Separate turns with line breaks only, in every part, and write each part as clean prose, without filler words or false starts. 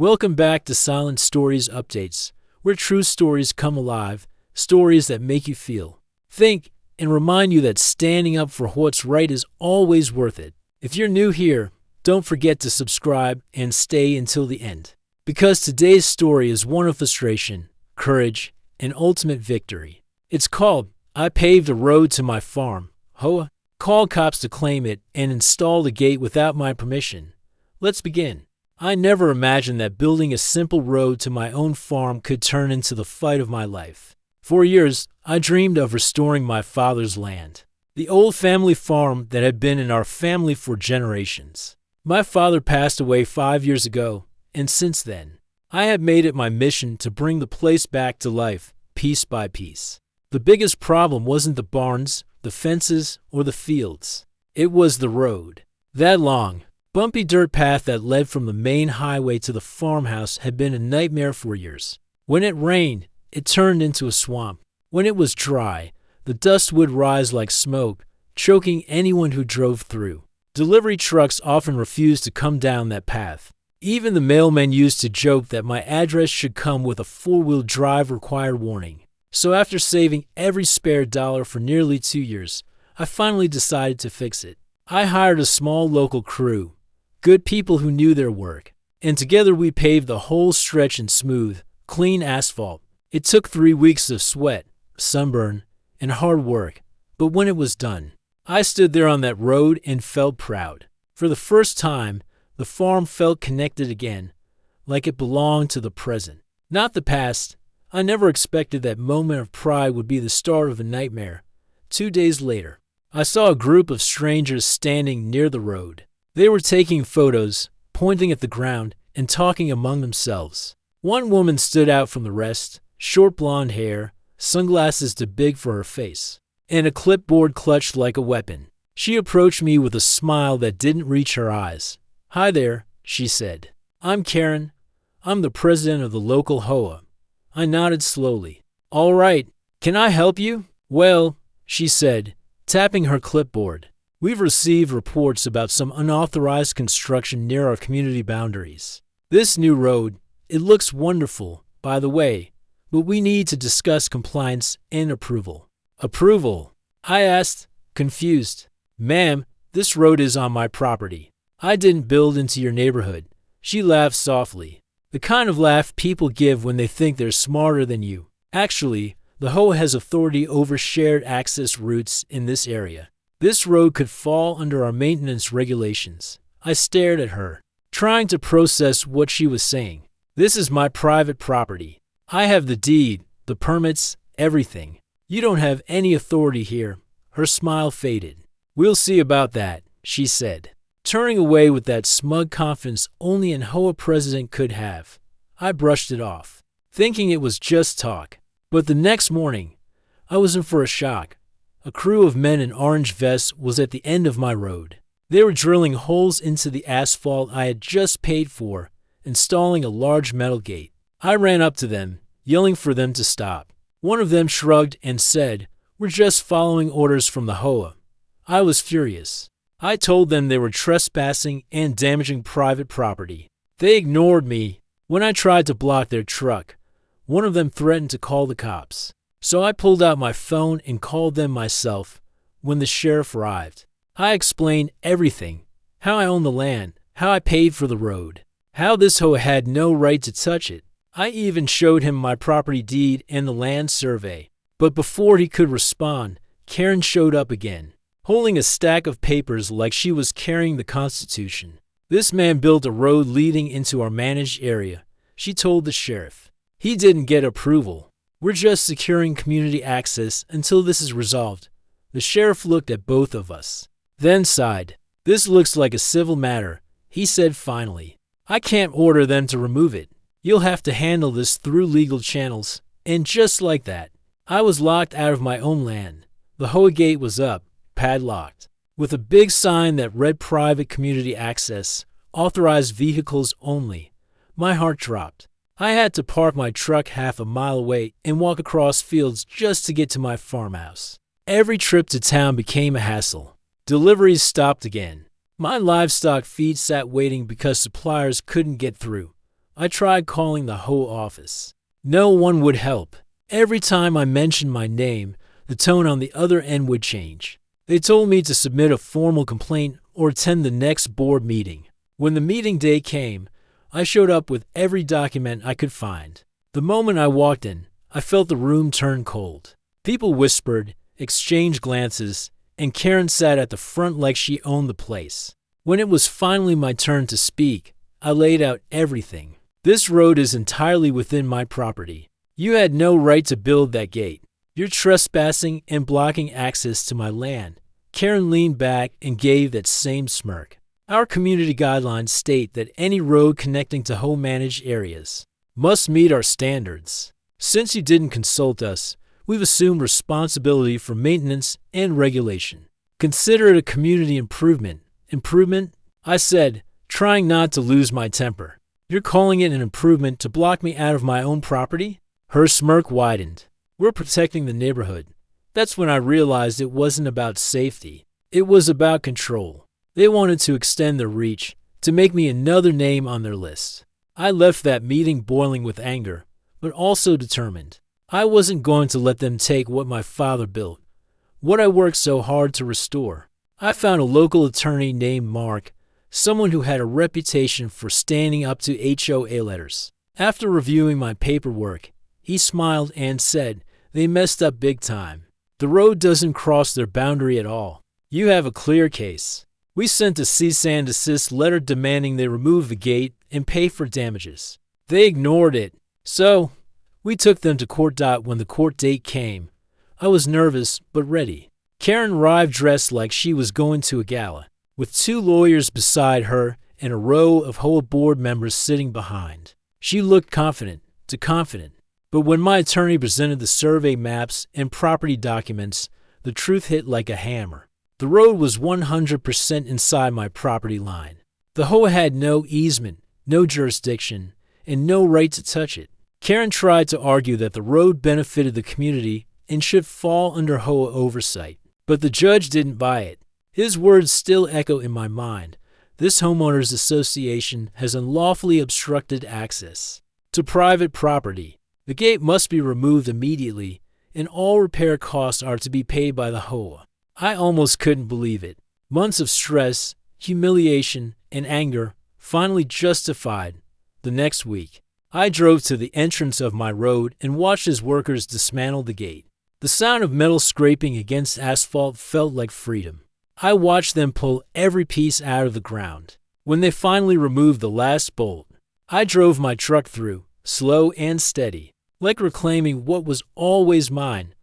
Welcome back to Silent Stories Updates, where true stories come alive, stories that make you feel, think, and remind you that standing up for what's right is always worth it. If you're new here, don't forget to subscribe and stay until the end, because today's story is one of frustration, courage, and ultimate victory. It's called I Paved a Road to My Farm, HOA. Called cops to claim it and installed a gate without my permission. Let's begin. I never imagined that building a simple road to my own farm could turn into the fight of my life. For years, I dreamed of restoring my father's land, the old family farm that had been in our family for generations. My father passed away 5 years ago, and since then, I had made it my mission to bring the place back to life, piece by piece. The biggest problem wasn't the barns, the fences, or the fields. It was the road. That long, bumpy dirt path that led from the main highway to the farmhouse had been a nightmare for years. When it rained, it turned into a swamp. When it was dry, the dust would rise like smoke, choking anyone who drove through. Delivery trucks often refused to come down that path. Even the mailmen used to joke that my address should come with a four-wheel drive required warning. So after saving every spare dollar for nearly 2 years, I finally decided to fix it. I hired a small local crew, good people who knew their work, and together we paved the whole stretch in smooth, clean asphalt. It took 3 weeks of sweat, sunburn, and hard work, but when it was done, I stood there on that road and felt proud. For the first time, the farm felt connected again, like it belonged to the present, not the past. I never expected that moment of pride would be the start of a nightmare. 2 days later, I saw a group of strangers standing near the road. They were taking photos, pointing at the ground, and talking among themselves. One woman stood out from the rest, short blonde hair, sunglasses too big for her face, and a clipboard clutched like a weapon. She approached me with a smile that didn't reach her eyes. "Hi there," she said. "I'm Karen. I'm the president of the local HOA." I nodded slowly. "All right, can I help you?" "Well," she said, tapping her clipboard, "we've received reports about some unauthorized construction near our community boundaries. This new road, it looks wonderful, by the way, but we need to discuss compliance and approval." "Approval?" I asked, confused. "Ma'am, this road is on my property. I didn't build into your neighborhood." She laughed softly, the kind of laugh people give when they think they're smarter than you. "Actually, the HOA has authority over shared access routes in this area. This road could fall under our maintenance regulations." I stared at her, trying to process what she was saying. "This is my private property. I have the deed, the permits, everything. You don't have any authority here." Her smile faded. "We'll see about that," she said, turning away with that smug confidence only an HOA president could have. I brushed it off, thinking it was just talk. But the next morning, I was in for a shock. A crew of men in orange vests was at the end of my road. They were drilling holes into the asphalt I had just paid for, installing a large metal gate. I ran up to them, yelling for them to stop. One of them shrugged and said, "We're just following orders from the HOA." I was furious. I told them they were trespassing and damaging private property. They ignored me. When I tried to block their truck, one of them threatened to call the cops. So I pulled out my phone and called them myself. When the sheriff arrived, I explained everything: how I owned the land, how I paid for the road, how this HOA had no right to touch it. I even showed him my property deed and the land survey. But before he could respond, Karen showed up again, holding a stack of papers like she was carrying the Constitution. "This man built a road leading into our managed area," she told the sheriff. "He didn't get approval. We're just securing community access until this is resolved." The sheriff looked at both of us, then sighed. "This looks like a civil matter," he said finally. "I can't order them to remove it. You'll have to handle this through legal channels." And just like that, I was locked out of my own land. The HOA gate was up, padlocked, with a big sign that read "Private Community Access, Authorized Vehicles Only." My heart dropped. I had to park my truck half a mile away and walk across fields just to get to my farmhouse. Every trip to town became a hassle. Deliveries stopped again. My livestock feed sat waiting because suppliers couldn't get through. I tried calling the HOA office. No one would help. Every time I mentioned my name, the tone on the other end would change. They told me to submit a formal complaint or attend the next board meeting. When the meeting day came, I showed up with every document I could find. The moment I walked in, I felt the room turn cold. People whispered, exchanged glances, and Karen sat at the front like she owned the place. When it was finally my turn to speak, I laid out everything. This road is entirely within my property. You had no right to build that gate. You're trespassing and blocking access to my land. Karen leaned back and gave that same smirk. Our community guidelines state that any road connecting to HOA-managed areas must meet our standards. Since you didn't consult us, we've assumed responsibility for maintenance and regulation. Consider it a community improvement. Improvement? I said, trying not to lose my temper. You're calling it an improvement to block me out of my own property? Her smirk widened. We're protecting the neighborhood. That's when I realized it wasn't about safety. It was about control. They wanted to extend their reach, to make me another name on their list. I left that meeting boiling with anger, but also determined. I wasn't going to let them take what my father built, what I worked so hard to restore. I found a local attorney named Mark, someone who had a reputation for standing up to HOA letters. After reviewing my paperwork, he smiled and said, "They messed up big time. The road doesn't cross their boundary at all. You have a clear case." We sent a cease and desist letter demanding they remove the gate and pay for damages. They ignored it, so we took them to court. When the court date came, I was nervous but ready. Karen arrived dressed like she was going to a gala, with 2 lawyers beside her and a row of HOA board members sitting behind. She looked confident, but when my attorney presented the survey maps and property documents, the truth hit like a hammer. The road was 100% inside my property line. The HOA had no easement, no jurisdiction, and no right to touch it. Karen tried to argue that the road benefited the community and should fall under HOA oversight, but the judge didn't buy it. His words still echo in my mind. This homeowners association has unlawfully obstructed access to private property. The gate must be removed immediately, and all repair costs are to be paid by the HOA. I almost couldn't believe it. Months of stress, humiliation, and anger finally justified. The next week, I drove to the entrance of my road and watched as workers dismantled the gate. The sound of metal scraping against asphalt felt like freedom. I watched them pull every piece out of the ground. When they finally removed the last bolt, I drove my truck through, slow and steady, like reclaiming what was always mine.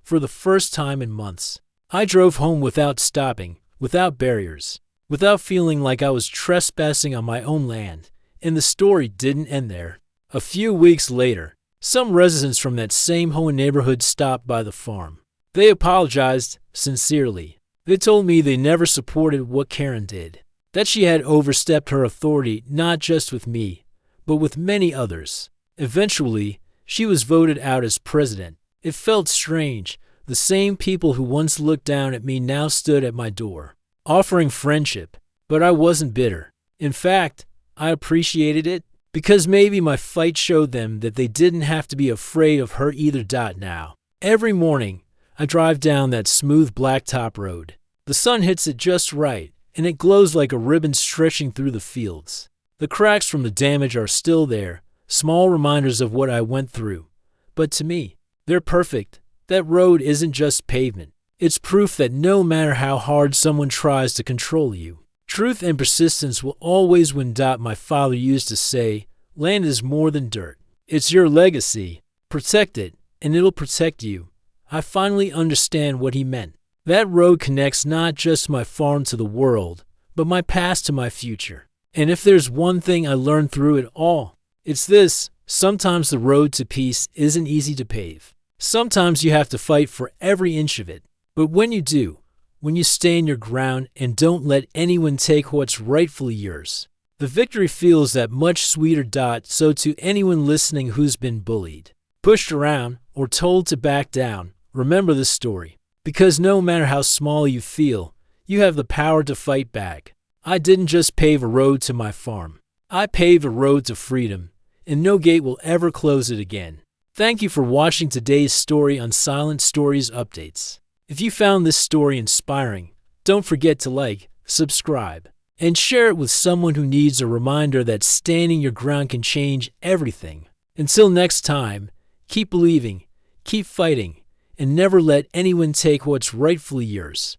For the first time in months, I drove home without stopping, without barriers, without feeling like I was trespassing on my own land. And the story didn't end there. A few weeks later, some residents from that same HOA neighborhood stopped by the farm. They apologized sincerely. They told me they never supported what Karen did, that she had overstepped her authority not just with me, but with many others. Eventually, she was voted out as president. It felt strange. The same people who once looked down at me now stood at my door, offering friendship. But I wasn't bitter. In fact, I appreciated it, because maybe my fight showed them that they didn't have to be afraid of her either. Now, every morning, I drive down that smooth blacktop road. The sun hits it just right, and it glows like a ribbon stretching through the fields. The cracks from the damage are still there, small reminders of what I went through. But to me, they're perfect. That road isn't just pavement. It's proof that no matter how hard someone tries to control you, truth and persistence will always win. My father used to say, land is more than dirt. It's your legacy. Protect it, and it'll protect you. I finally understand what he meant. That road connects not just my farm to the world, but my past to my future. And if there's one thing I learned through it all, it's this: sometimes the road to peace isn't easy to pave. Sometimes you have to fight for every inch of it. But when you do, when you stand your ground and don't let anyone take what's rightfully yours, the victory feels that much sweeter. So to anyone listening who's been bullied, pushed around, or told to back down, remember this story. Because no matter how small you feel, you have the power to fight back. I didn't just pave a road to my farm. I paved a road to freedom, and no gate will ever close it again. Thank you for watching today's story on Silent Stories Updates. If you found this story inspiring, don't forget to like, subscribe, and share it with someone who needs a reminder that standing your ground can change everything. Until next time, keep believing, keep fighting, and never let anyone take what's rightfully yours.